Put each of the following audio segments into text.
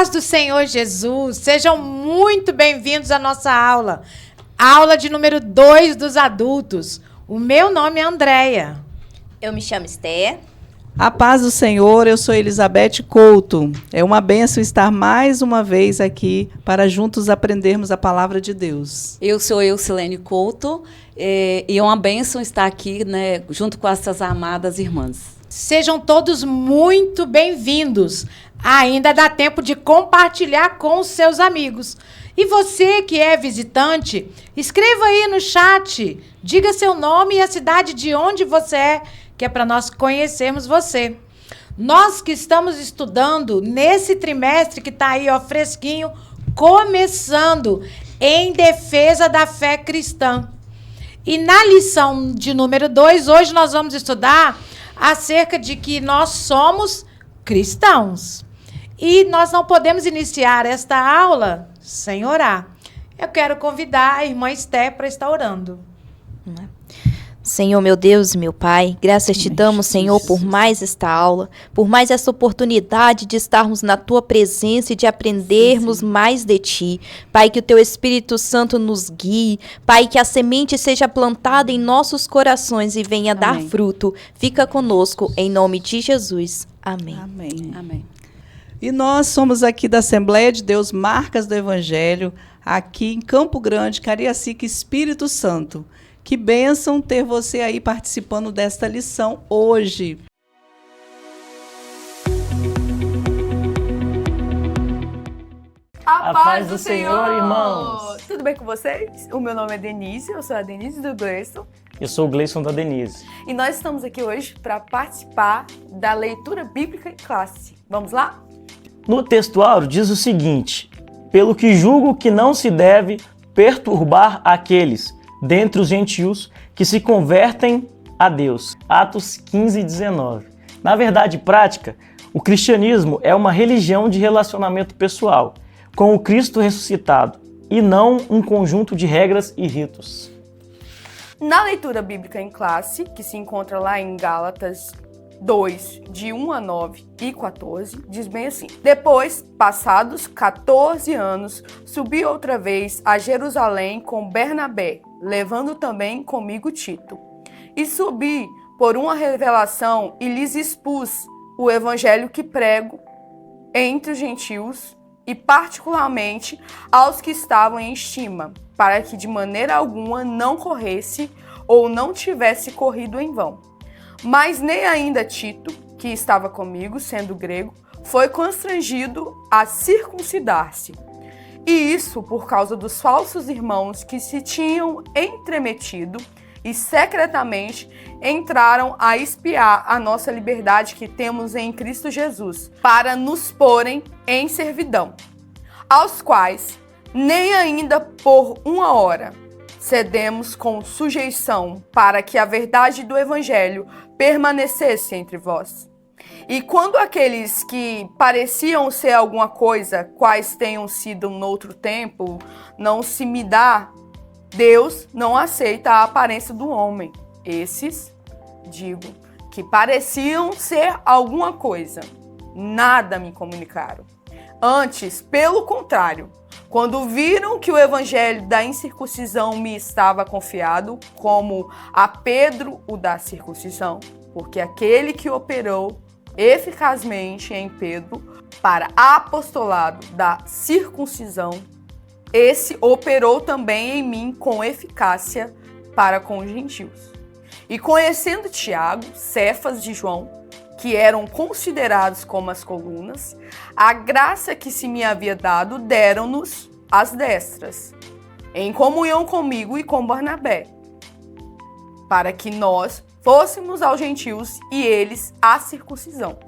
paz do Senhor Jesus, sejam muito bem-vindos à nossa aula de número 2 dos adultos. O meu nome é Andréia. Eu me chamo Esther. A paz do Senhor, eu sou Elizabeth Couto. É uma bênção estar mais uma vez aqui para juntos aprendermos a palavra de Deus. Eu sou Eucilene Couto e é uma bênção estar aqui, né, junto com essas amadas irmãs. Sejam todos muito bem-vindos. Ainda dá tempo de compartilhar com os seus amigos. E você que é visitante, escreva aí no chat, diga seu nome e a cidade de onde você é, que é para nós conhecermos você. Nós que estamos estudando nesse trimestre que está aí, ó, fresquinho, começando em defesa da fé cristã. E na lição de número 2, hoje nós vamos estudar acerca de que nós somos cristãos. E nós não podemos iniciar esta aula sem orar. Eu quero convidar a irmã Esther para estar orando. Senhor, meu Deus e meu Pai, graças te damos, Senhor, por mais esta aula, por mais essa oportunidade de estarmos na Tua presença e de aprendermos mais de Ti. Pai, que o Teu Espírito Santo nos guie. Pai, que a semente seja plantada em nossos corações e venha dar fruto. Fica conosco, em nome de Jesus. Amém. Amém. Amém. E nós somos aqui da Assembleia de Deus Marcas do Evangelho, aqui em Campo Grande, Cariacica, Espírito Santo. Que bênção ter você aí participando desta lição hoje. A paz do Senhor, irmãos! Tudo bem com vocês? O meu nome é Denise, eu sou a Denise do Gleison. Eu sou o Gleison da Denise. E nós estamos aqui hoje para participar da leitura bíblica em classe. Vamos lá? No textuário diz o seguinte: pelo que julgo que não se deve perturbar aqueles dentre os gentios que se convertem a Deus. Atos 15:19. Na verdade prática, o cristianismo é uma religião de relacionamento pessoal com o Cristo ressuscitado e não um conjunto de regras e ritos. Na leitura bíblica em classe, que se encontra lá em Gálatas 2, de 1 a 9 e 14, diz bem assim: depois, passados 14 anos, subi outra vez a Jerusalém com Bernabé, levando também comigo Tito. E subi por uma revelação e lhes expus o evangelho que prego entre os gentios e particularmente aos que estavam em estima, para que de maneira alguma não corresse ou não tivesse corrido em vão. Mas nem ainda Tito, que estava comigo, sendo grego, foi constrangido a circuncidar-se. E isso por causa dos falsos irmãos que se tinham entremetido e secretamente entraram a espiar a nossa liberdade que temos em Cristo Jesus, para nos porem em servidão, aos quais nem ainda por uma hora cedemos com sujeição para que a verdade do Evangelho permanecesse entre vós. E quando aqueles que pareciam ser alguma coisa, quais tenham sido noutro tempo, não se me dá, Deus não aceita a aparência do homem. Esses, digo, que pareciam ser alguma coisa, nada me comunicaram. Antes, pelo contrário, quando viram que o evangelho da incircuncisão me estava confiado, como a Pedro o da circuncisão, porque aquele que operou eficazmente em Pedro para apostolado da circuncisão, esse operou também em mim com eficácia para com os gentios. E conhecendo Tiago, Cefas de João, que eram considerados como as colunas, a graça que se me havia dado deram-nos as destras, em comunhão comigo e com Barnabé, para que nós fôssemos aos gentios e eles à circuncisão.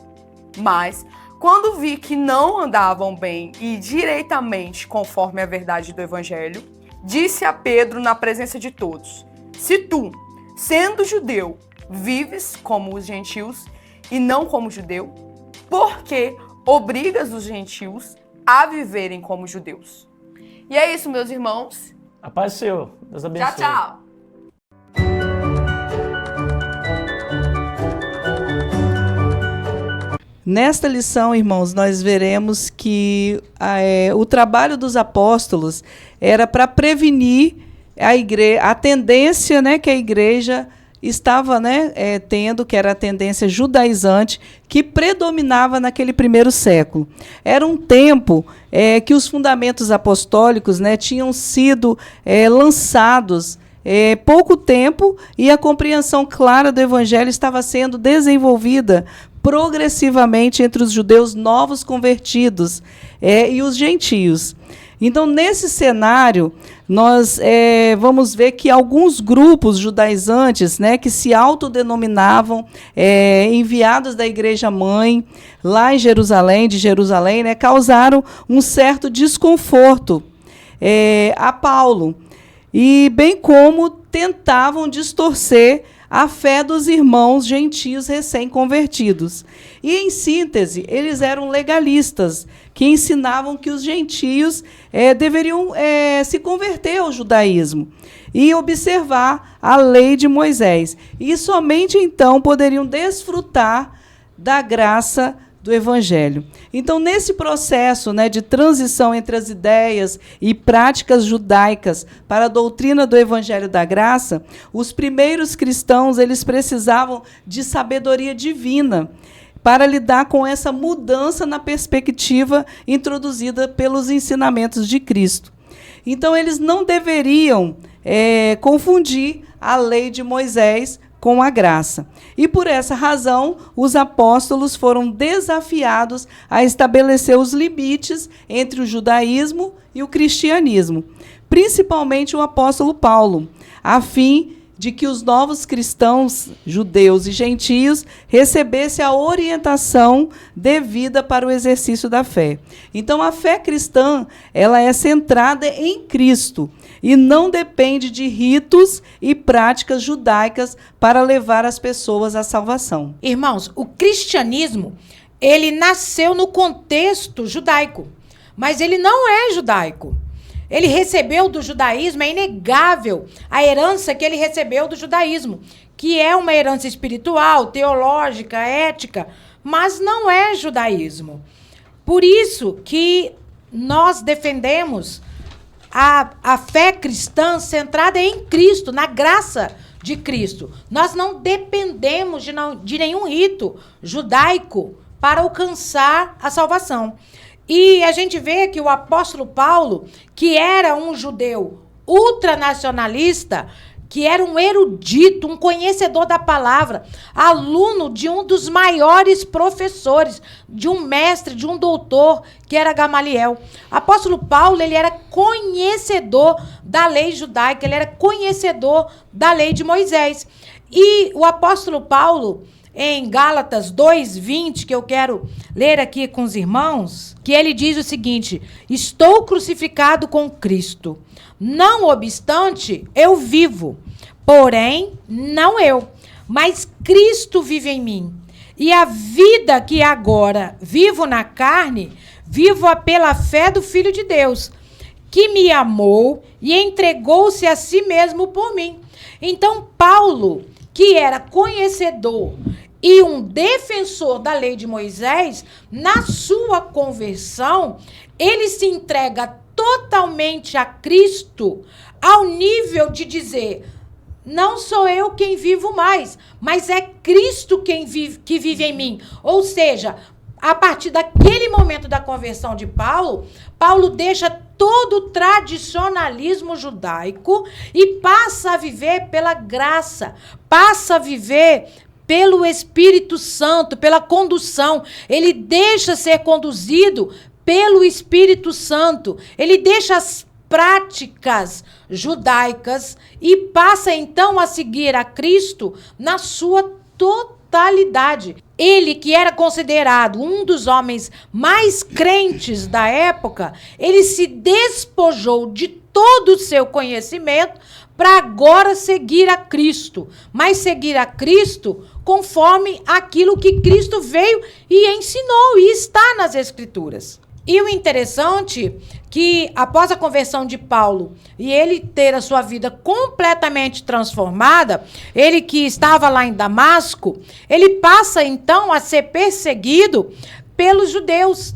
Mas, quando vi que não andavam bem e direitamente conforme a verdade do Evangelho, disse a Pedro na presença de todos: se tu, sendo judeu, vives como os gentios e não como judeu, por que obrigas os gentios a viverem como judeus? E é isso, meus irmãos. A paz do Senhor. Deus abençoe. Tchau, tchau. Nesta lição, irmãos, nós veremos que o trabalho dos apóstolos era para prevenir a tendência, né, que a igreja estava, né, tendo, que era a tendência judaizante, que predominava naquele primeiro século. Era um tempo que os fundamentos apostólicos, né, tinham sido lançados pouco tempo, e a compreensão clara do evangelho estava sendo desenvolvida progressivamente entre os judeus novos convertidos e os gentios. Então, nesse cenário, nós vamos ver que alguns grupos judaizantes, né, que se autodenominavam enviados da Igreja-mãe, lá em Jerusalém, né, causaram um certo desconforto a Paulo, e bem como tentavam distorcer a fé dos irmãos gentios recém-convertidos. E, em síntese, eles eram legalistas, que ensinavam que os gentios deveriam se converter ao judaísmo e observar a lei de Moisés. E somente então poderiam desfrutar da graça do Evangelho. Então, nesse processo, né, de transição entre as ideias e práticas judaicas para a doutrina do Evangelho da Graça, os primeiros cristãos eles precisavam de sabedoria divina para lidar com essa mudança na perspectiva introduzida pelos ensinamentos de Cristo. Então, eles não deveriam confundir a lei de Moisés com a graça. E, por essa razão, os apóstolos foram desafiados a estabelecer os limites entre o judaísmo e o cristianismo, principalmente o apóstolo Paulo, a fim de que os novos cristãos, judeus e gentios, recebessem a orientação devida para o exercício da fé. Então, a fé cristã ela é centrada em Cristo e não depende de ritos e práticas judaicas para levar as pessoas à salvação. Irmãos, o cristianismo, ele nasceu no contexto judaico, mas ele não é judaico. Ele recebeu do judaísmo, é inegável a herança que ele recebeu do judaísmo, que é uma herança espiritual, teológica, ética, mas não é judaísmo. Por isso que nós defendemos a fé cristã centrada em Cristo, na graça de Cristo. Nós não dependemos de nenhum rito judaico para alcançar a salvação. E a gente vê que o apóstolo Paulo, que era um judeu ultranacionalista, que era um erudito, um conhecedor da palavra, aluno de um dos maiores professores, de um mestre, de um doutor, que era Gamaliel. Apóstolo Paulo, ele era conhecedor da lei judaica, ele era conhecedor da lei de Moisés. E o apóstolo Paulo, em Gálatas 2:20, que eu quero ler aqui com os irmãos, que ele diz o seguinte: estou crucificado com Cristo. Não obstante, eu vivo. Porém, não eu, mas Cristo vive em mim. E a vida que agora vivo na carne, vivo-a pela fé do Filho de Deus, que me amou e entregou-se a si mesmo por mim. Então, Paulo, que era conhecedor e um defensor da lei de Moisés, na sua conversão, ele se entrega totalmente a Cristo, ao nível de dizer: não sou eu quem vivo mais, mas é Cristo que vive em mim. Ou seja, a partir daquele momento da conversão de Paulo, Paulo deixa todo o tradicionalismo judaico e passa a viver pela graça, passa a viver pelo Espírito Santo, pela condução. Ele deixa ser conduzido pelo Espírito Santo. Ele deixa as práticas judaicas e passa então a seguir a Cristo na sua totalidade. Ele, que era considerado um dos homens mais crentes da época, ele se despojou de todo o seu conhecimento para agora seguir a Cristo. Mas seguir a Cristo conforme aquilo que Cristo veio e ensinou e está nas Escrituras. E o interessante que após a conversão de Paulo e ele ter a sua vida completamente transformada, ele que estava lá em Damasco, ele passa então a ser perseguido pelos judeus.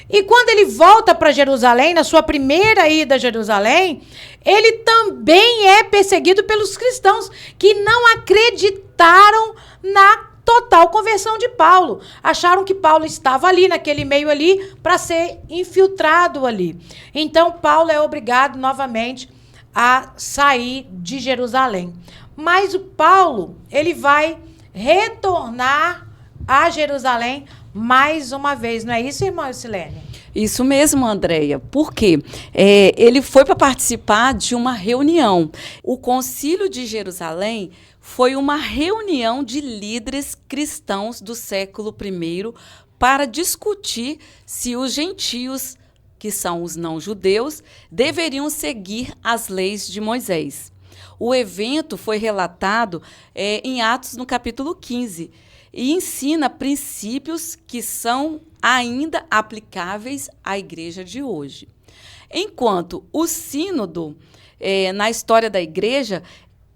E quando ele volta para Jerusalém, na sua primeira ida a Jerusalém, ele também é perseguido pelos cristãos que não acreditaram na total conversão de Paulo. Acharam que Paulo estava ali, naquele meio ali, para ser infiltrado ali. Então, Paulo é obrigado novamente a sair de Jerusalém. Mas o Paulo, ele vai retornar a Jerusalém mais uma vez. Não é isso, irmã Silene? Isso mesmo, Andréia. Por quê? Ele foi para participar de uma reunião. O Concílio de Jerusalém foi uma reunião de líderes cristãos do século I para discutir se os gentios, que são os não-judeus, deveriam seguir as leis de Moisés. O evento foi relatado em Atos, no capítulo 15, e ensina princípios que são ainda aplicáveis à igreja de hoje. Enquanto o sínodo, na história da igreja,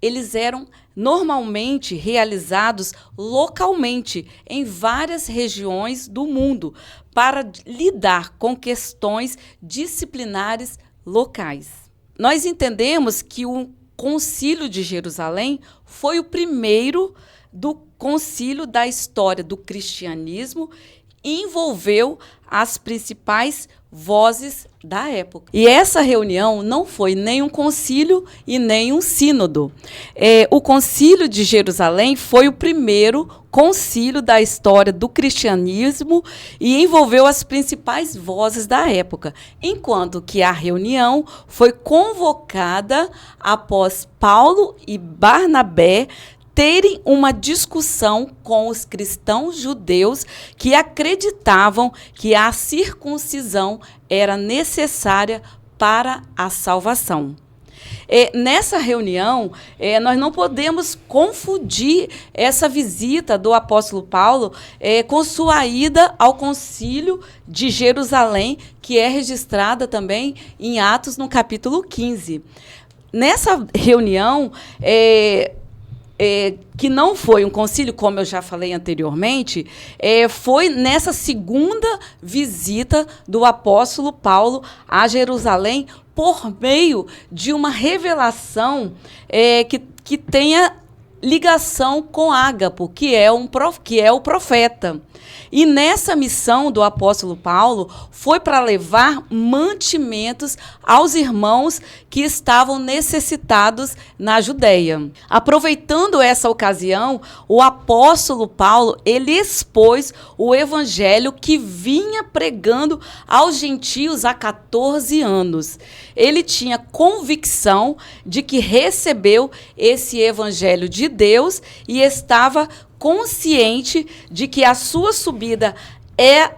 eles eram normalmente realizados localmente em várias regiões do mundo para lidar com questões disciplinares locais. Nós entendemos que o Concílio de Jerusalém foi o primeiro do concílio da história do cristianismo e envolveu as principais vozes da época. E essa reunião não foi nem um concílio e nem um sínodo. O Concílio de Jerusalém foi o primeiro concílio da história do cristianismo e envolveu as principais vozes da época, enquanto que a reunião foi convocada após Paulo e Barnabé terem uma discussão com os cristãos judeus que acreditavam que a circuncisão era necessária para a salvação. Nessa reunião, nós não podemos confundir essa visita do apóstolo Paulo com sua ida ao Concílio de Jerusalém, que é registrada também em Atos, no capítulo 15. Nessa reunião, que não foi um concílio, como eu já falei anteriormente, foi nessa segunda visita do apóstolo Paulo a Jerusalém por meio de uma revelação que tenha ligação com Ágapo, que é o profeta. E nessa missão do apóstolo Paulo foi para levar mantimentos aos irmãos que estavam necessitados na Judéia. Aproveitando essa ocasião, o apóstolo Paulo, ele expôs o evangelho que vinha pregando aos gentios há 14 anos. Ele tinha convicção de que recebeu esse evangelho de Deus e estava consciente de que a sua subida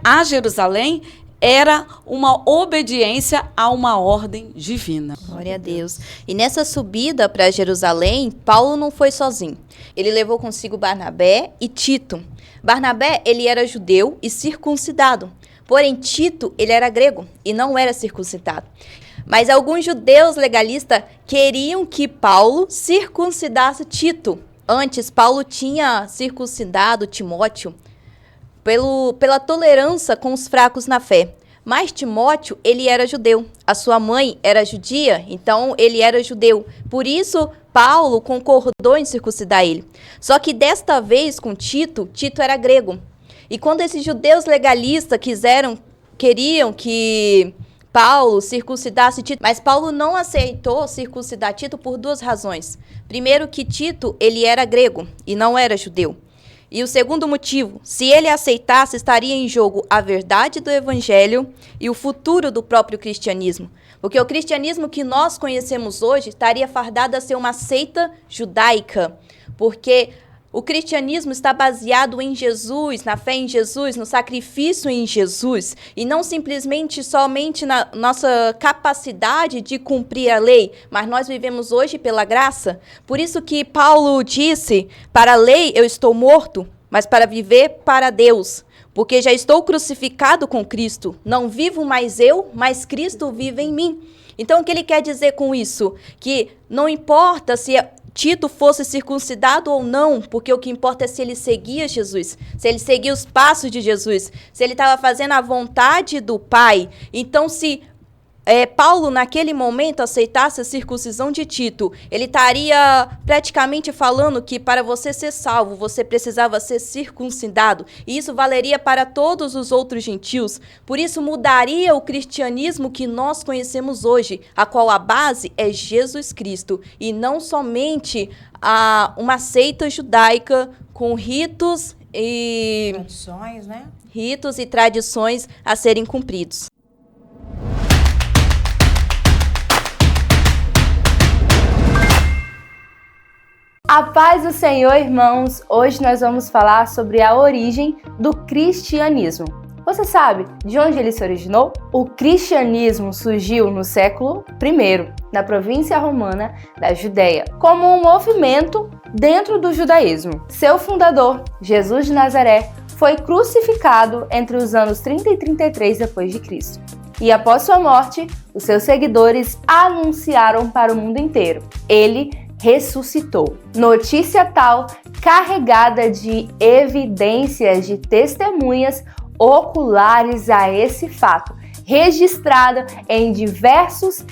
a Jerusalém era uma obediência a uma ordem divina. Glória a Deus. E nessa subida para Jerusalém, Paulo não foi sozinho. Ele levou consigo Barnabé e Tito. Barnabé, ele era judeu e circuncidado. Porém, Tito, ele era grego e não era circuncidado. Mas alguns judeus legalistas queriam que Paulo circuncidasse Tito. Antes, Paulo tinha circuncidado Timóteo pela tolerância com os fracos na fé. Mas Timóteo, ele era judeu. A sua mãe era judia, então ele era judeu. Por isso, Paulo concordou em circuncidar ele. Só que desta vez com Tito era grego. E quando esses judeus legalistas queriam que Paulo circuncidasse Tito, mas Paulo não aceitou circuncidar Tito por duas razões. Primeiro, que Tito, ele era grego e não era judeu. E o segundo motivo, se ele aceitasse, estaria em jogo a verdade do evangelho e o futuro do próprio cristianismo. Porque o cristianismo que nós conhecemos hoje estaria fardado a ser uma seita judaica. Porque o cristianismo está baseado em Jesus, na fé em Jesus, no sacrifício em Jesus, e não simplesmente somente na nossa capacidade de cumprir a lei, mas nós vivemos hoje pela graça. Por isso que Paulo disse, para a lei eu estou morto, mas para viver para Deus. porque já estou crucificado com Cristo. Não vivo mais eu, mas Cristo vive em mim. Então, o que ele quer dizer com isso? Que não importa se Tito fosse circuncidado ou não, porque o que importa é se ele seguia Jesus, se ele seguia os passos de Jesus, se ele estava fazendo a vontade do Pai. Então, se Paulo, naquele momento, aceitasse a circuncisão de Tito, ele estaria praticamente falando que para você ser salvo, você precisava ser circuncidado. E isso valeria para todos os outros gentios. Por isso, mudaria o cristianismo que nós conhecemos hoje, a qual a base é Jesus Cristo, e não somente uma seita judaica com ritos e Tradições, né? ritos e tradições a serem cumpridos. A paz do Senhor, irmãos! Hoje nós vamos falar sobre a origem do cristianismo. Você sabe de onde ele se originou? O cristianismo surgiu no século I, na província romana da Judéia, como um movimento dentro do judaísmo. Seu fundador, Jesus de Nazaré, foi crucificado entre os anos 30 e 33 d.C. E após sua morte, os seus seguidores anunciaram para o mundo inteiro: ele ressuscitou. Notícia tal, carregada de evidências de testemunhas oculares a esse fato, registrada em diversos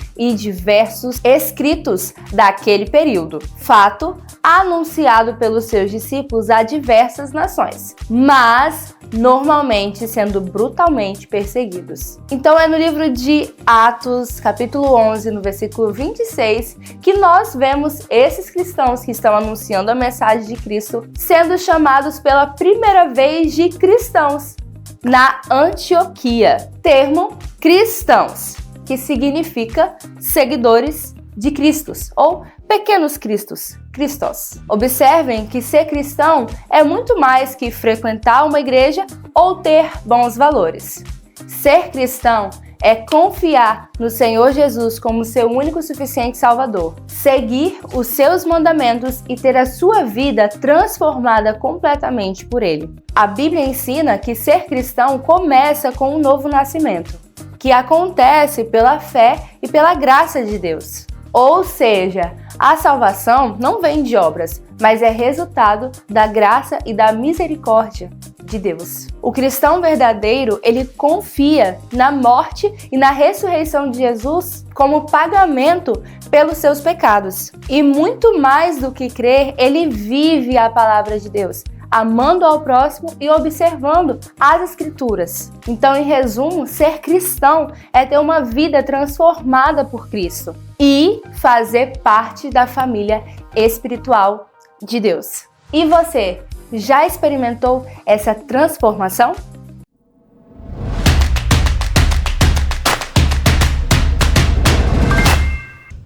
escritos daquele período. Fato anunciado pelos seus discípulos a diversas nações, mas normalmente sendo brutalmente perseguidos. Então é no livro de Atos, capítulo 11, no versículo 26, que nós vemos esses cristãos que estão anunciando a mensagem de Cristo sendo chamados pela primeira vez de cristãos na Antioquia. Termo cristãos, que significa seguidores de Cristos, ou pequenos cristos, Cristos. Observem que ser cristão é muito mais que frequentar uma igreja ou ter bons valores. Ser cristão é confiar no Senhor Jesus como seu único e suficiente Salvador, seguir os seus mandamentos e ter a sua vida transformada completamente por Ele. A Bíblia ensina que ser cristão começa com um novo nascimento, que acontece pela fé e pela graça de Deus. Ou seja, a salvação não vem de obras, mas é resultado da graça e da misericórdia de Deus. O cristão verdadeiro, ele confia na morte e na ressurreição de Jesus como pagamento pelos seus pecados. E muito mais do que crer, ele vive a palavra de Deus, amando ao próximo e observando as Escrituras. Então, em resumo, ser cristão é ter uma vida transformada por Cristo e fazer parte da família espiritual de Deus. E você, já experimentou essa transformação?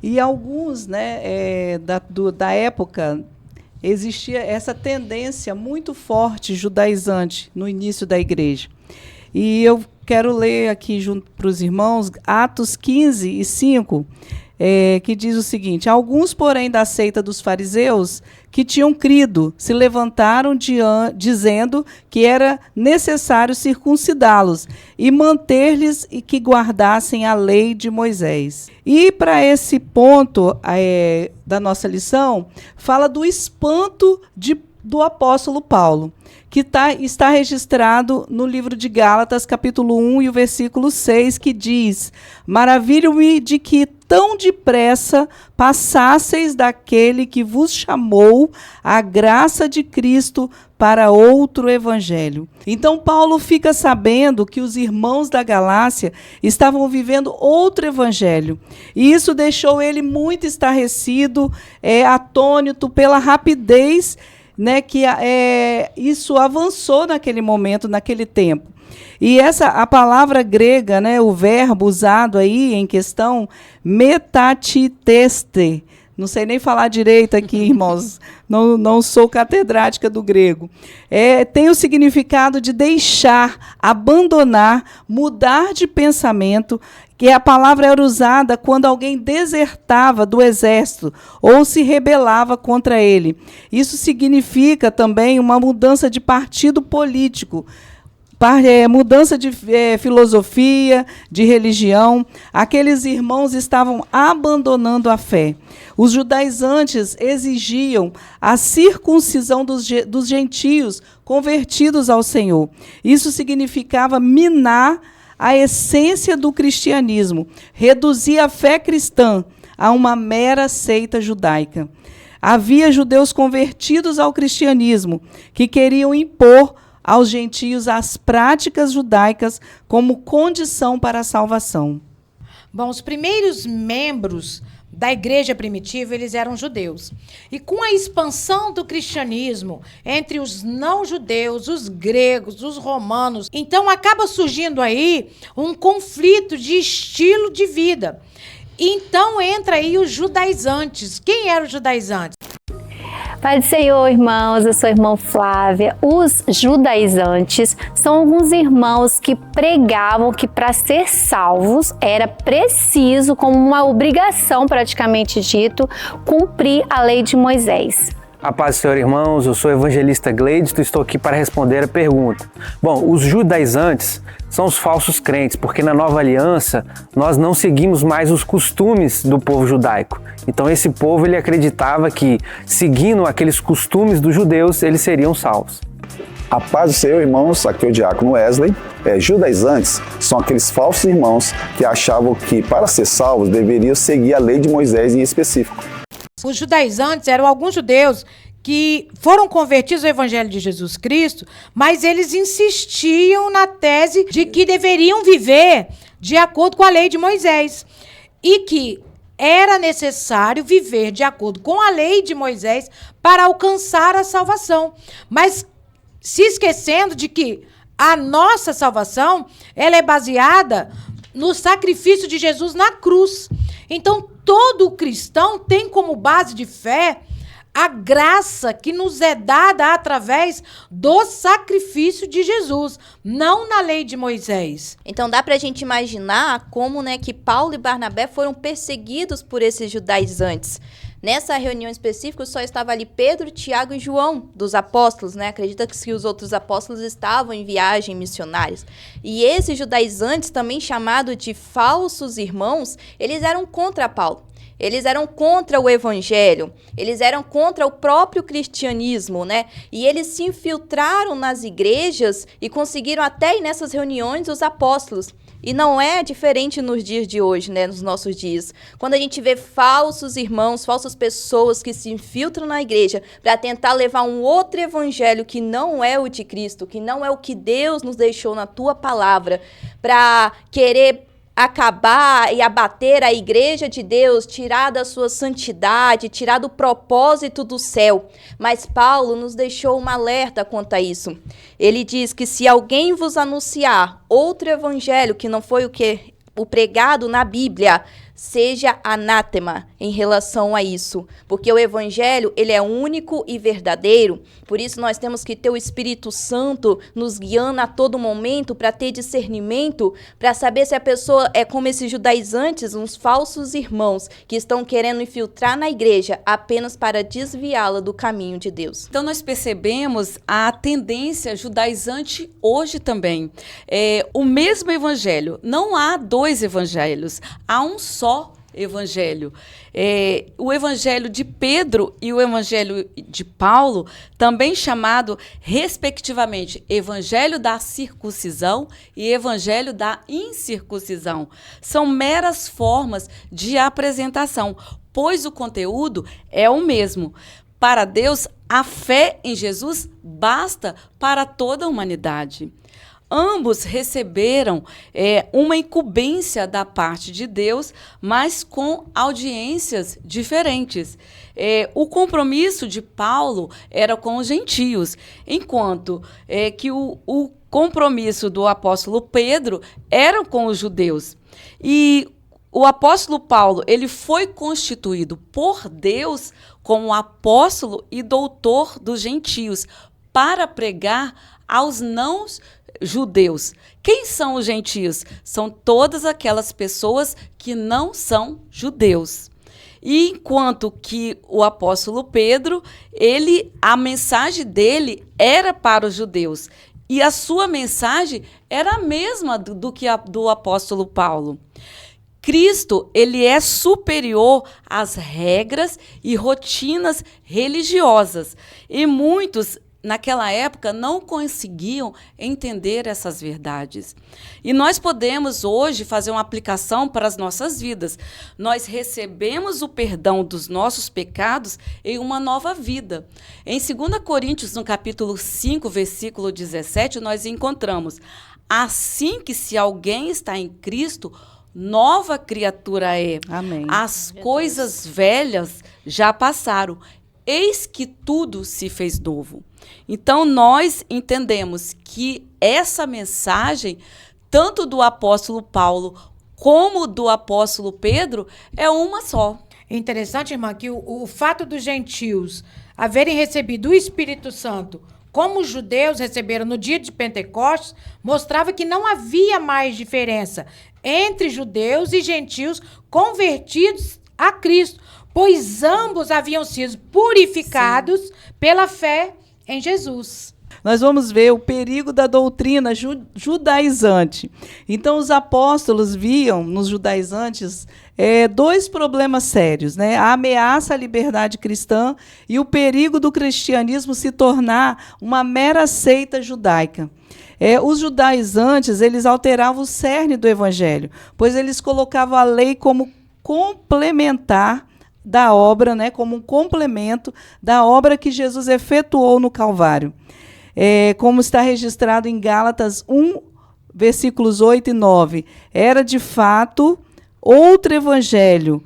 E alguns, da época, existia essa tendência muito forte judaizante no início da igreja. E eu quero ler aqui junto para os irmãos Atos 15 e 5, que diz o seguinte: alguns, porém, da seita dos fariseus que tinham crido se levantaram dizendo que era necessário circuncidá-los e manter-lhes e que guardassem a lei de Moisés. E para esse ponto da nossa lição, fala do espanto do apóstolo Paulo, que está registrado no livro de Gálatas, capítulo 1 e o versículo 6, que diz: maravilho-me de que tão depressa passasseis daquele que vos chamou a graça de Cristo para outro evangelho. Então Paulo fica sabendo que os irmãos da Galácia estavam vivendo outro evangelho. E isso deixou ele muito estarrecido, atônito pela rapidez, que isso avançou naquele momento, naquele tempo. E a palavra grega, o verbo usado aí em questão, metatiteste, não sei nem falar direito aqui, irmãos, não sou catedrática do grego, tem o significado de deixar, abandonar, mudar de pensamento, que a palavra era usada quando alguém desertava do exército ou se rebelava contra ele. Isso significa também uma mudança de partido político, mudança de filosofia, de religião. Aqueles irmãos estavam abandonando a fé. Os judaizantes exigiam a circuncisão dos gentios convertidos ao Senhor. Isso significava minar a essência do cristianismo, reduzir a fé cristã a uma mera seita judaica. Havia judeus convertidos ao cristianismo que queriam impor aos gentios as práticas judaicas como condição para a salvação. Bom, os primeiros membros da igreja primitiva, eles eram judeus. E com a expansão do cristianismo entre os não-judeus, os gregos, os romanos, então acaba surgindo aí um conflito de estilo de vida. Então entra aí os judaizantes. Quem eram os judaizantes? Pai do Senhor, irmãos, eu sou a irmã Flávia. Os judaizantes são alguns irmãos que pregavam que para ser salvos era preciso, como uma obrigação praticamente dito, cumprir a lei de Moisés. A paz do Senhor, irmãos, eu sou o evangelista Gleidson e estou aqui para responder a pergunta. Bom, os judaizantes são os falsos crentes, porque na nova aliança nós não seguimos mais os costumes do povo judaico. Então esse povo ele acreditava que, seguindo aqueles costumes dos judeus, eles seriam salvos. A paz do Senhor, irmãos, aqui é o diácono Wesley. Judaizantes são aqueles falsos irmãos que achavam que para ser salvos deveriam seguir a lei de Moisés em específico. Os judaizantes eram alguns judeus que foram convertidos ao Evangelho de Jesus Cristo, mas eles insistiam na tese de que deveriam viver de acordo com a lei de Moisés e que era necessário viver de acordo com a lei de Moisés para alcançar a salvação, mas se esquecendo de que a nossa salvação ela é baseada no sacrifício de Jesus na cruz. Então, todo cristão tem como base de fé a graça que nos é dada através do sacrifício de Jesus, não na lei de Moisés. Então dá para a gente imaginar como, né, que Paulo e Barnabé foram perseguidos por esses judaizantes. Nessa reunião específica só estava ali Pedro, Tiago e João, dos apóstolos, né? Acredita que os outros apóstolos estavam em viagem missionários. E esses judaizantes, também chamados de falsos irmãos, eles eram contra Paulo. Eles eram contra o evangelho, eles eram contra o próprio cristianismo, né? E eles se infiltraram nas igrejas e conseguiram até ir nessas reuniões os apóstolos. E não é diferente nos dias de hoje, né? Nos nossos dias. Quando a gente vê falsos irmãos, falsas pessoas que se infiltram na igreja para tentar levar um outro evangelho que não é o de Cristo, que não é o que Deus nos deixou na tua palavra, para querer acabar e abater a igreja de Deus, tirar da sua santidade, tirar do propósito do céu. Mas Paulo nos deixou um alerta quanto a isso. Ele diz que se alguém vos anunciar outro evangelho que não foi o pregado na Bíblia, seja anátema em relação a isso, porque o evangelho ele é único e verdadeiro. Por isso nós temos que ter o Espírito Santo nos guiando a todo momento para ter discernimento, para saber se a pessoa é como esses judaizantes, uns falsos irmãos que estão querendo infiltrar na igreja apenas para desviá-la do caminho de Deus. Então nós percebemos a tendência judaizante hoje também. O mesmo evangelho, não há dois evangelhos, há um só evangelho. O evangelho de Pedro e o evangelho de Paulo, também chamado respectivamente evangelho da circuncisão e evangelho da incircuncisão, são meras formas de apresentação, pois o conteúdo é o mesmo. Para Deus, a fé em Jesus basta para toda a humanidade. Ambos receberam uma incumbência da parte de Deus, mas com audiências diferentes. O compromisso de Paulo era com os gentios, enquanto que o compromisso do apóstolo Pedro era com os judeus. E o apóstolo Paulo ele foi constituído por Deus como apóstolo e doutor dos gentios para pregar aos não-judeus. Quem são os gentios? São todas aquelas pessoas que não são judeus. E enquanto que o apóstolo Pedro, a mensagem dele era para os judeus. E a sua mensagem era a mesma do que a do apóstolo Paulo. Cristo, ele é superior às regras e rotinas religiosas. E muitos, naquela época, não conseguiam entender essas verdades. E nós podemos hoje fazer uma aplicação para as nossas vidas. Nós recebemos o perdão dos nossos pecados em uma nova vida. Em 2 Coríntios, no capítulo 5, versículo 17, nós encontramos: assim que se alguém está em Cristo, nova criatura é. Amém. As coisas velhas já passaram. Eis que tudo se fez novo. Então, nós entendemos que essa mensagem, tanto do apóstolo Paulo como do apóstolo Pedro, é uma só. Interessante, irmã, que o fato dos gentios haverem recebido o Espírito Santo, como os judeus receberam no dia de Pentecostes, mostrava que não havia mais diferença entre judeus e gentios convertidos a Cristo, pois ambos haviam sido purificados pela fé em Jesus. Nós vamos ver o perigo da doutrina judaizante. Então, os apóstolos viam nos judaizantes dois problemas sérios, né? A ameaça à liberdade cristã e o perigo do cristianismo se tornar uma mera seita judaica. Os judaizantes, eles alteravam o cerne do evangelho, pois eles colocavam a lei como complementar da obra, né, como um complemento da obra que Jesus efetuou no Calvário. Como está registrado em Gálatas 1, versículos 8 e 9. Era, de fato, outro evangelho,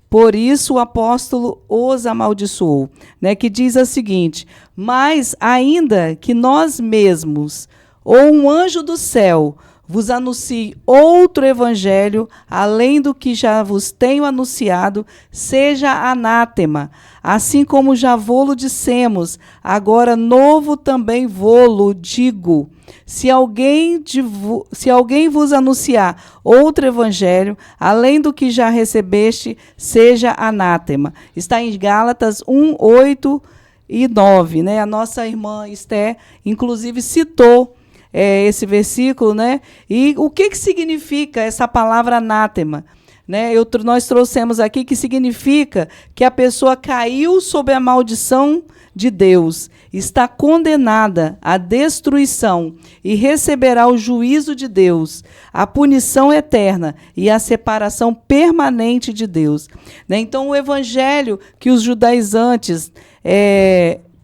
por isso o apóstolo os amaldiçoou, né, que diz o seguinte: mas ainda que nós mesmos ou um anjo do céu vos anuncie outro evangelho, além do que já vos tenho anunciado, seja anátema. Assim como já vô-lo dissemos, agora novo também vô-lo digo. Se alguém vos anunciar outro evangelho, além do que já recebeste, seja anátema. Está em Gálatas 1, 8 e 9. Né? A nossa irmã Esther, inclusive, citou esse versículo, né? E o que significa essa palavra anátema? Né? Nós trouxemos aqui que significa que a pessoa caiu sob a maldição de Deus, está condenada à destruição e receberá o juízo de Deus, a punição eterna e a separação permanente de Deus. Né? Então, o evangelho que os judaizantes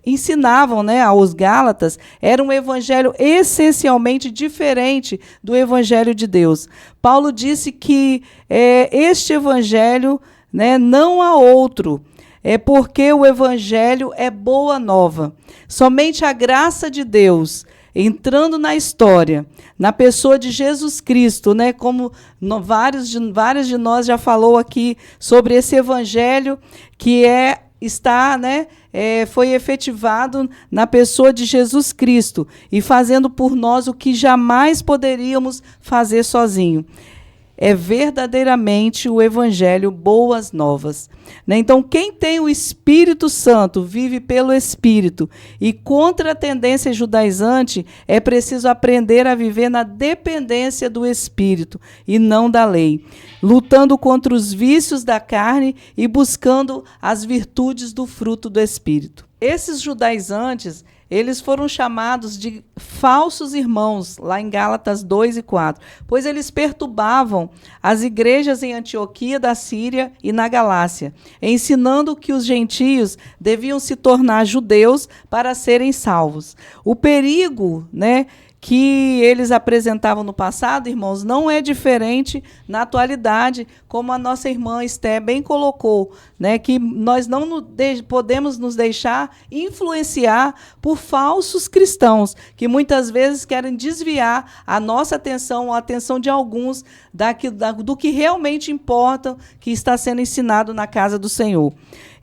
ensinavam, né, aos Gálatas, era um evangelho essencialmente diferente do evangelho de Deus. Paulo disse que este evangelho, né, não há outro, porque o evangelho é boa nova. Somente a graça de Deus entrando na história, na pessoa de Jesus Cristo, né, como vários de nós já falou aqui sobre esse evangelho que está, né, foi efetivado na pessoa de Jesus Cristo e fazendo por nós o que jamais poderíamos fazer sozinho. É verdadeiramente o evangelho boas novas. Né? Então, quem tem o Espírito Santo vive pelo Espírito. E contra a tendência judaizante, é preciso aprender a viver na dependência do Espírito e não da lei, lutando contra os vícios da carne e buscando as virtudes do fruto do Espírito. Esses judaizantes, eles foram chamados de falsos irmãos, lá em Gálatas 2 e 4, pois eles perturbavam as igrejas em Antioquia da Síria e na Galácia, ensinando que os gentios deviam se tornar judeus para serem salvos. O perigo, né, que eles apresentavam no passado, irmãos, não é diferente na atualidade, como a nossa irmã Esther bem colocou, né, que nós não podemos nos deixar influenciar por falsos cristãos, que muitas vezes querem desviar a nossa atenção, a atenção de alguns, do que realmente importa, que está sendo ensinado na casa do Senhor.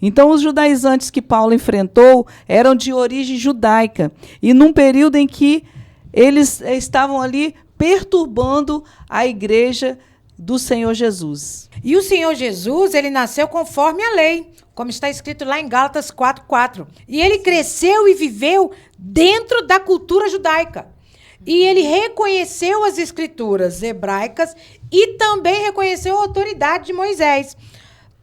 Então, os judaizantes que Paulo enfrentou eram de origem judaica, e num período em que eles estavam ali perturbando a igreja do Senhor Jesus. E o Senhor Jesus, ele nasceu conforme a lei, como está escrito lá em Gálatas 4:4. E ele cresceu e viveu dentro da cultura judaica. E ele reconheceu as escrituras hebraicas e também reconheceu a autoridade de Moisés.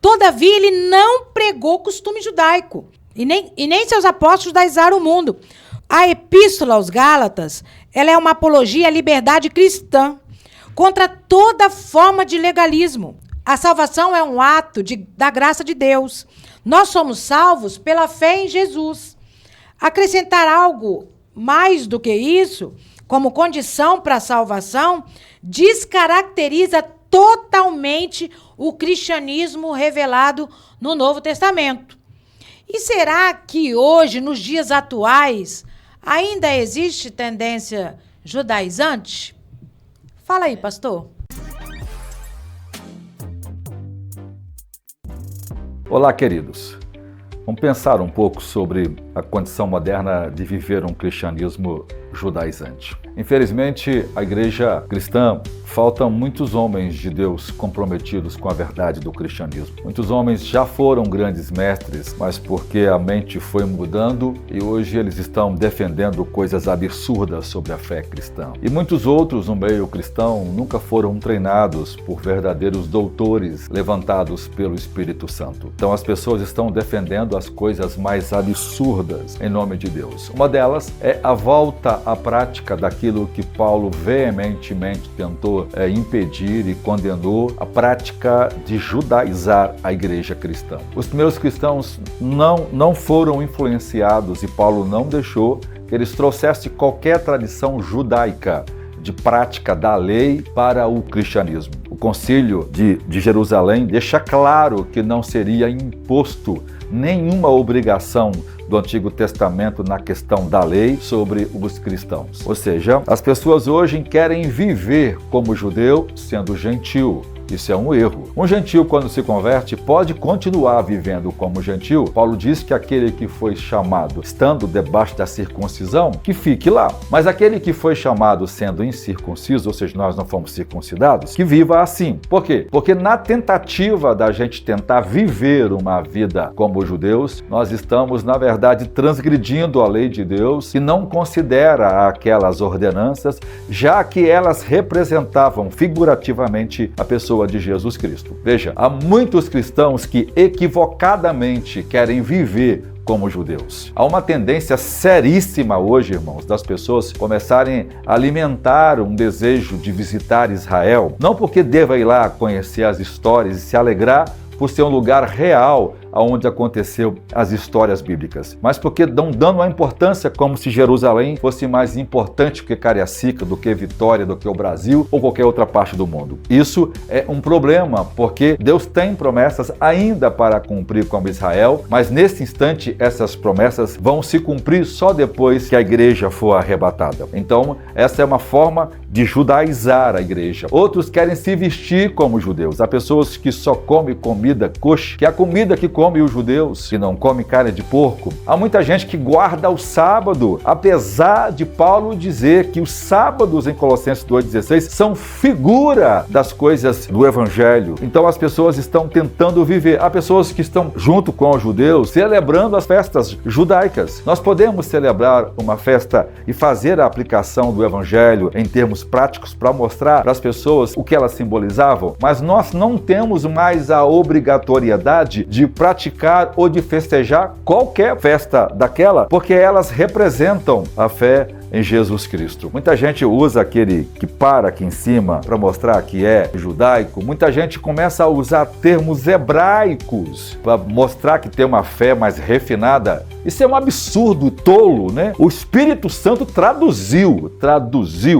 Todavia, ele não pregou costume judaico e nem seus apóstolos judaizaram o mundo. A Epístola aos Gálatas, ela é uma apologia à liberdade cristã contra toda forma de legalismo. A salvação é um ato da graça de Deus. Nós somos salvos pela fé em Jesus. Acrescentar algo mais do que isso, como condição para a salvação, descaracteriza totalmente o cristianismo revelado no Novo Testamento. E será que hoje, nos dias atuais, ainda existe tendência judaizante? Fala aí, pastor. Olá, queridos. Vamos pensar um pouco sobre a condição moderna de viver um cristianismo judaizante. Infelizmente, a igreja cristã faltam muitos homens de Deus comprometidos com a verdade do cristianismo. Muitos homens já foram grandes mestres, mas porque a mente foi mudando e hoje eles estão defendendo coisas absurdas sobre a fé cristã. E muitos outros no meio cristão nunca foram treinados por verdadeiros doutores levantados pelo Espírito Santo. Então as pessoas estão defendendo as coisas mais absurdas em nome de Deus. Uma delas é a volta à prática daquilo que Paulo veementemente tentou impedir e condenou, a prática de judaizar a igreja cristã. Os primeiros cristãos não foram influenciados e Paulo não deixou que eles trouxessem qualquer tradição judaica de prática da lei para o cristianismo. O Concílio de Jerusalém deixa claro que não seria imposto nenhuma obrigação do Antigo Testamento na questão da lei sobre os cristãos. Ou seja, as pessoas hoje querem viver como judeu sendo gentil. Isso é um erro. Um gentil, quando se converte, pode continuar vivendo como gentil. Paulo diz que aquele que foi chamado estando debaixo da circuncisão, que fique lá. Mas aquele que foi chamado sendo incircunciso, ou seja, nós não fomos circuncidados, que viva assim. Por quê? Porque na tentativa da gente tentar viver uma vida como judeus, nós estamos, na verdade, transgredindo a lei de Deus e não considera aquelas ordenanças, já que elas representavam figurativamente a pessoa de Jesus Cristo. Veja, há muitos cristãos que equivocadamente querem viver como judeus. Há uma tendência seríssima hoje, irmãos, das pessoas começarem a alimentar um desejo de visitar Israel, não porque deva ir lá conhecer as histórias e se alegrar por ser um lugar real onde aconteceu as histórias bíblicas, mas porque dão dando a importância como se Jerusalém fosse mais importante do que Cariacica, do que Vitória, do que o Brasil ou qualquer outra parte do mundo. Isso é um problema, porque Deus tem promessas ainda para cumprir com Israel, mas nesse instante essas promessas vão se cumprir só depois que a igreja for arrebatada. Então, essa é uma forma de judaizar a igreja. Outros querem se vestir como judeus. Há pessoas que só comem comida kosher, que é a comida que come os judeus, que não come carne de porco. Há muita gente que guarda o sábado, apesar de Paulo dizer que os sábados em Colossenses 2,16 são figura das coisas do evangelho. Então as pessoas estão tentando viver. Há pessoas que estão junto com os judeus celebrando as festas judaicas. Nós podemos celebrar uma festa e fazer a aplicação do evangelho em termos práticos para mostrar para as pessoas o que elas simbolizavam, mas nós não temos mais a obrigatoriedade de praticar ou de festejar qualquer festa daquela, porque elas representam a fé em Jesus Cristo. Muita gente usa aquele que para aqui em cima para mostrar que é judaico. Muita gente começa a usar termos hebraicos para mostrar que tem uma fé mais refinada. Isso é um absurdo, tolo, né? O Espírito Santo traduziu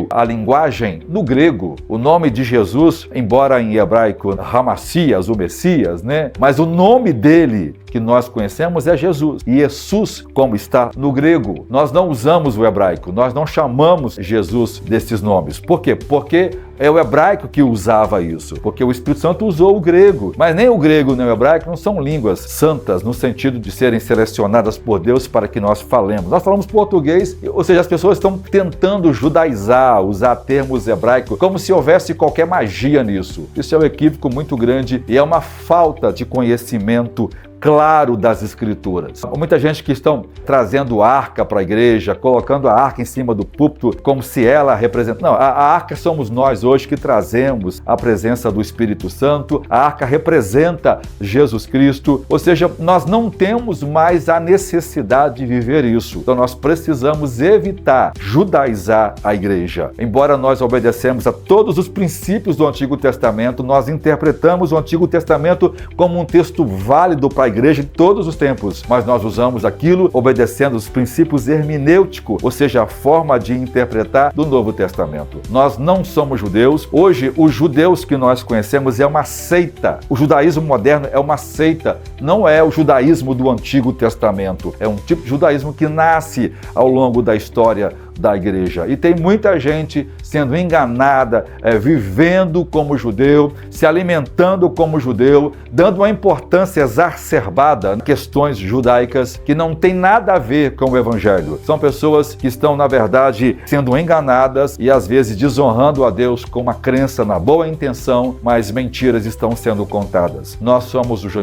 a linguagem do grego. O nome de Jesus, embora em hebraico Hamassias, o Messias, né? Mas o nome dele que nós conhecemos é Jesus. E Jesus, como está no grego, nós não usamos o hebraico, nós não chamamos Jesus desses nomes. Por quê? Porque É o hebraico que usava isso, porque o Espírito Santo usou o grego. Mas nem o grego nem o hebraico não são línguas santas, no sentido de serem selecionadas por Deus para que nós falemos. Nós falamos português, ou seja, as pessoas estão tentando judaizar, usar termos hebraicos, como se houvesse qualquer magia nisso. Isso é um equívoco muito grande e é uma falta de conhecimento claro das Escrituras. Muita gente que estão trazendo arca para a igreja, colocando a arca em cima do púlpito como se ela representa... Não, a arca somos nós hoje que trazemos a presença do Espírito Santo, a arca representa Jesus Cristo, ou seja, nós não temos mais a necessidade de viver isso. Então nós precisamos evitar judaizar a igreja. Embora nós obedecemos a todos os princípios do Antigo Testamento, nós interpretamos o Antigo Testamento como um texto válido para a igreja de todos os tempos, mas nós usamos aquilo obedecendo os princípios hermenêuticos, ou seja, a forma de interpretar do Novo Testamento. Nós não somos judeus. Hoje, os judeus que nós conhecemos é uma seita. O judaísmo moderno é uma seita, não é o judaísmo do Antigo Testamento. É um tipo de judaísmo que nasce ao longo da história da igreja. E tem muita gente sendo enganada, vivendo como judeu, se alimentando como judeu, dando uma importância exacerbada em questões judaicas que não tem nada a ver com o evangelho. São pessoas que estão, na verdade, sendo enganadas e às vezes desonrando a Deus com uma crença na boa intenção, mas mentiras estão sendo contadas. Nós somos os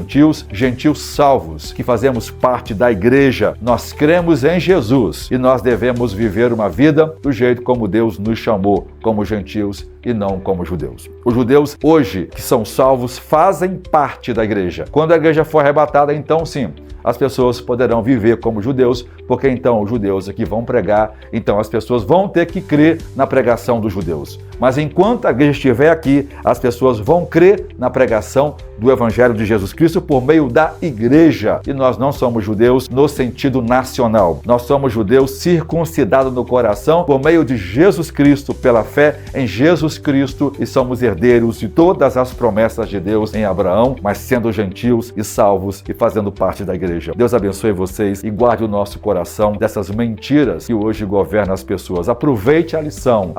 gentios salvos, que fazemos parte da igreja. Nós cremos em Jesus e nós devemos viver uma vida do jeito como Deus nos chamou, como gentios e não como judeus. Os judeus hoje que são salvos fazem parte da igreja. Quando a igreja for arrebatada, então sim, as pessoas poderão viver como judeus, porque então os judeus aqui vão pregar, então as pessoas vão ter que crer na pregação dos judeus. Mas enquanto a igreja estiver aqui, as pessoas vão crer na pregação do Evangelho de Jesus Cristo por meio da igreja. E nós não somos judeus no sentido nacional. Nós somos judeus circuncidados no coração por meio de Jesus Cristo, pela fé em Jesus Cristo, e somos herdeiros de todas as promessas de Deus em Abraão, mas sendo gentios e salvos e fazendo parte da igreja. Deus abençoe vocês e guarde o nosso coração dessas mentiras que hoje governam as pessoas. Aproveite a lição,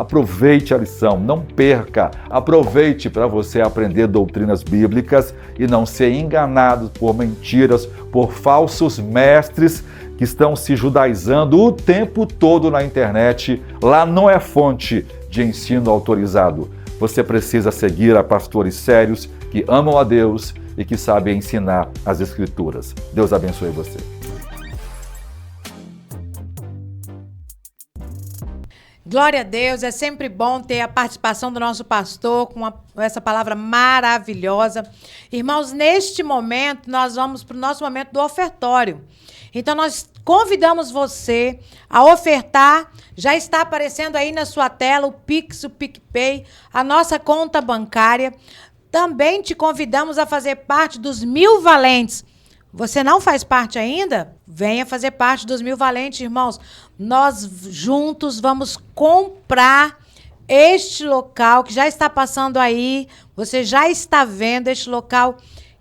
não perca, aproveite para você aprender doutrinas bíblicas e não ser enganado por mentiras, por falsos mestres que estão se judaizando o tempo todo na internet. Lá não é fonte de ensino autorizado. Você precisa seguir a pastores sérios que amam a Deus e que sabem ensinar as Escrituras. Deus abençoe você. Glória a Deus, é sempre bom ter a participação do nosso pastor com essa palavra maravilhosa. Irmãos, neste momento, nós vamos para o nosso momento do ofertório. Então, nós convidamos você a ofertar. Já está aparecendo aí na sua tela o Pix, o PicPay, a nossa conta bancária. Também te convidamos a fazer parte dos 1000 Valentes. Você não faz parte ainda? Venha fazer parte dos 1000 Valentes, irmãos. Nós juntos vamos comprar este local que já está passando aí. Você já está vendo este local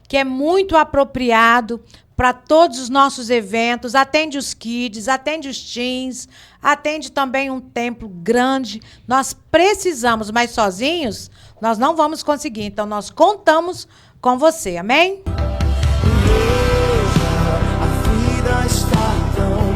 que é muito apropriado para todos os nossos eventos. Atende os kids, atende os teens, atende também um templo grande. Nós precisamos, mas sozinhos nós não vamos conseguir. Então nós contamos com você. Amém? Nosso mundo,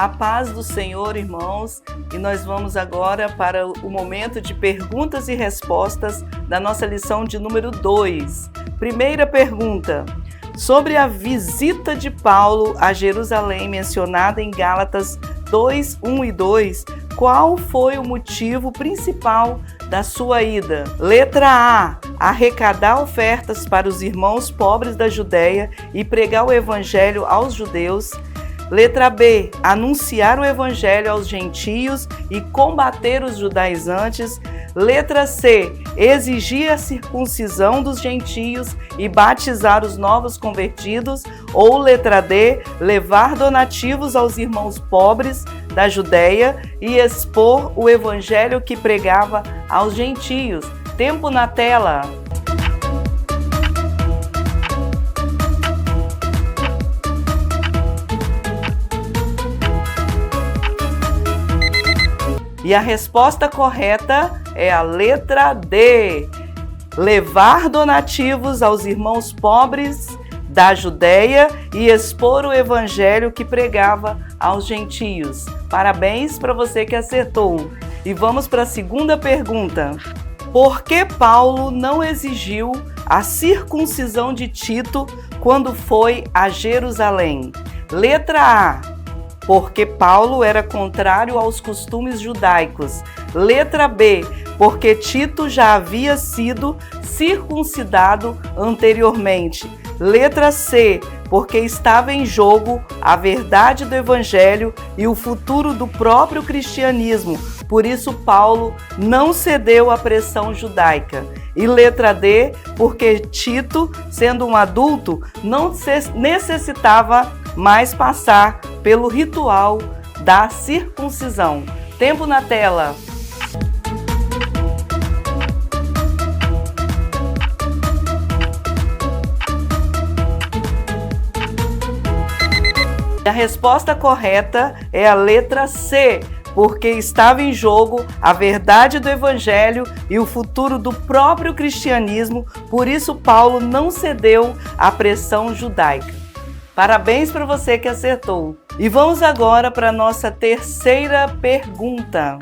A paz do Senhor, irmãos, e nós vamos agora para o momento de perguntas e respostas da nossa lição de número 2. Primeira pergunta: sobre a visita de Paulo a Jerusalém mencionada em Gálatas 2, 1 e 2, qual foi o motivo principal da sua ida? Letra A: arrecadar ofertas para os irmãos pobres da Judéia e pregar o evangelho aos judeus. Letra B: anunciar o evangelho aos gentios e combater os judaizantes. Letra C: exigir a circuncisão dos gentios e batizar os novos convertidos. Ou letra D: levar donativos aos irmãos pobres da Judéia e expor o evangelho que pregava aos gentios. Tempo na tela. E a resposta correta é a letra D: levar donativos aos irmãos pobres da Judéia e expor o evangelho que pregava aos gentios. Parabéns para você que acertou. E vamos para a segunda pergunta. Por que Paulo não exigiu a circuncisão de Tito quando foi a Jerusalém? Letra A: porque Paulo era contrário aos costumes judaicos. Letra B: porque Tito já havia sido circuncidado anteriormente. Letra C: porque estava em jogo a verdade do evangelho e o futuro do próprio cristianismo. Por isso Paulo não cedeu à pressão judaica. E letra D: porque Tito, sendo um adulto, não necessitava mais passar pelo ritual da circuncisão. Tempo na tela. A resposta correta é a letra C, porque estava em jogo a verdade do evangelho e o futuro do próprio cristianismo. Por isso Paulo não cedeu à pressão judaica. Parabéns para você que acertou. E vamos agora para a nossa terceira pergunta.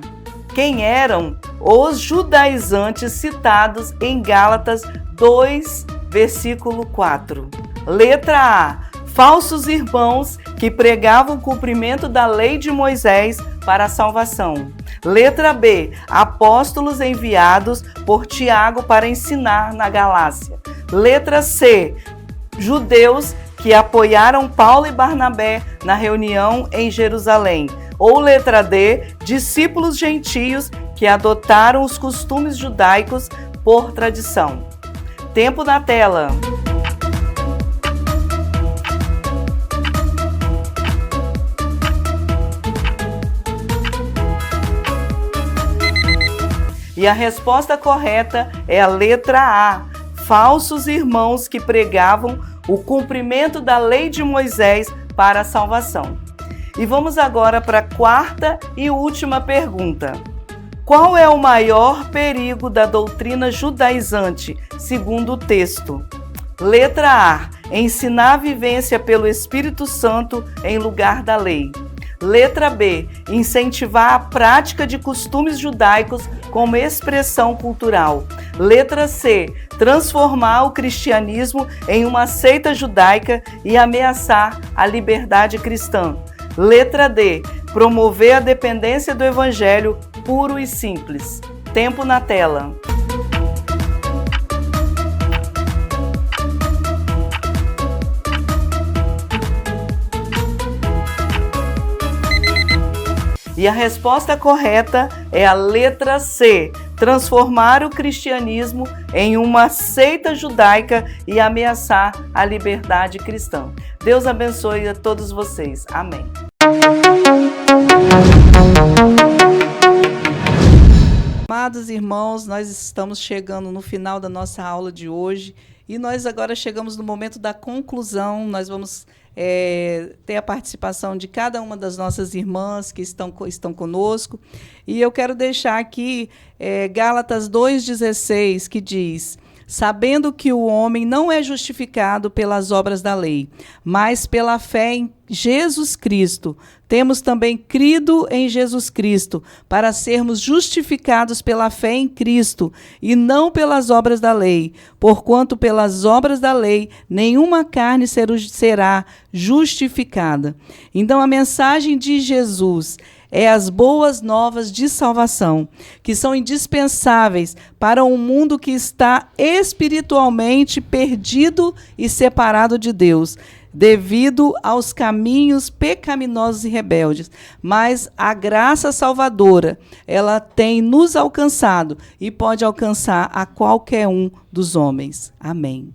Quem eram os judaizantes citados em Gálatas 2, versículo 4? Letra A: falsos irmãos que pregavam o cumprimento da lei de Moisés para a salvação. Letra B: apóstolos enviados por Tiago para ensinar na Galácia. Letra C: judeus que apoiaram Paulo e Barnabé na reunião em Jerusalém. Ou letra D: discípulos gentios que adotaram os costumes judaicos por tradição. Tempo na tela. E a resposta correta é a letra A: falsos irmãos que pregavam o cumprimento da lei de Moisés para a salvação. E vamos agora para a quarta e última pergunta. Qual é o maior perigo da doutrina judaizante, segundo o texto? Letra A: ensinar a vivência pelo Espírito Santo em lugar da lei. Letra B: incentivar a prática de costumes judaicos como expressão cultural. Letra C: transformar o cristianismo em uma seita judaica e ameaçar a liberdade cristã. Letra D: promover a dependência do evangelho puro e simples. Tempo na tela. E a resposta correta é a letra C: transformar o cristianismo em uma seita judaica e ameaçar a liberdade cristã. Deus abençoe a todos vocês. Amém. Amados irmãos, nós estamos chegando no final da nossa aula de hoje e nós agora chegamos no momento da conclusão. Nós vamos ter a participação de cada uma das nossas irmãs que estão conosco. E eu quero deixar aqui Gálatas 2,16, que diz: sabendo que o homem não é justificado pelas obras da lei, mas pela fé em Jesus Cristo. Temos também crido em Jesus Cristo, para sermos justificados pela fé em Cristo, e não pelas obras da lei, porquanto pelas obras da lei nenhuma carne será justificada. Então, a mensagem de Jesus é as boas novas de salvação, que são indispensáveis para um mundo que está espiritualmente perdido e separado de Deus, devido aos caminhos pecaminosos e rebeldes. Mas a graça salvadora, ela tem nos alcançado e pode alcançar a qualquer um dos homens. Amém.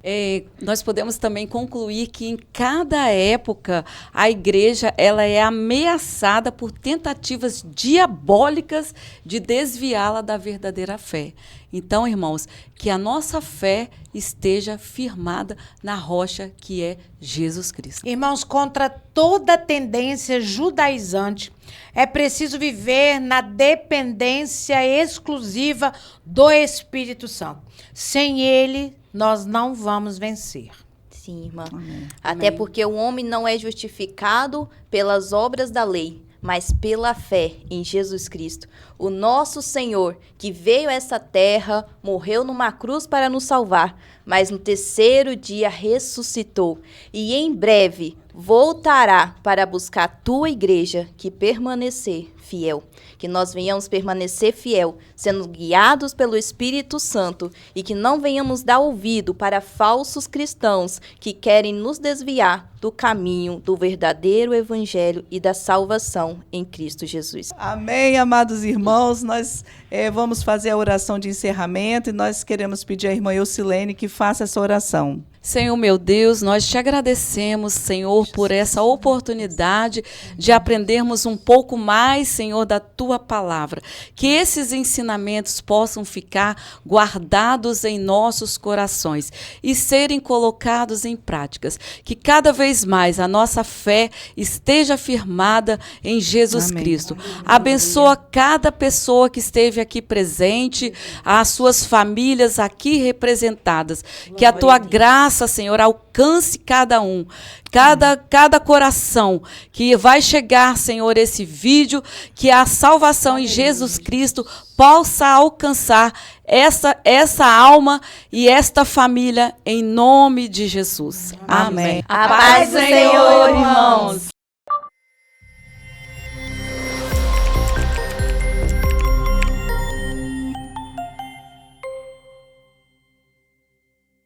Nós podemos também concluir que em cada época a igreja ela é ameaçada por tentativas diabólicas de desviá-la da verdadeira fé. Então, irmãos, que a nossa fé esteja firmada na rocha que é Jesus Cristo. Irmãos, contra toda tendência judaizante, é preciso viver na dependência exclusiva do Espírito Santo. Sem ele, nós não vamos vencer. Sim, irmã. Amém. Até porque o homem não é justificado pelas obras da lei, mas pela fé em Jesus Cristo, o nosso Senhor, que veio a essa terra, morreu numa cruz para nos salvar, mas no terceiro dia ressuscitou e em breve voltará para buscar a tua igreja que permanecer fiel. Que nós venhamos permanecer fiel, sendo guiados pelo Espírito Santo e que não venhamos dar ouvido para falsos cristãos que querem nos desviar do caminho do verdadeiro evangelho e da salvação em Cristo Jesus. Amém, amados irmãos. Nós vamos fazer a oração de encerramento e nós queremos pedir à irmã Eucilene que faça essa oração. Senhor meu Deus, nós te agradecemos, Senhor, por essa oportunidade de aprendermos um pouco mais, Senhor, da tua palavra. Que esses ensinamentos possam ficar guardados em nossos corações e serem colocados em práticas. Que cada vez mais a nossa fé esteja firmada em Jesus Amém. Cristo. Abençoa cada pessoa que esteve aqui presente, as suas famílias aqui representadas. Que a tua graça, Senhor, alcance cada um, cada coração que vai chegar, Senhor, esse vídeo, que a salvação em Jesus Cristo possa alcançar essa alma e esta família em nome de Jesus. Amém. Amém. A paz do Senhor, irmãos.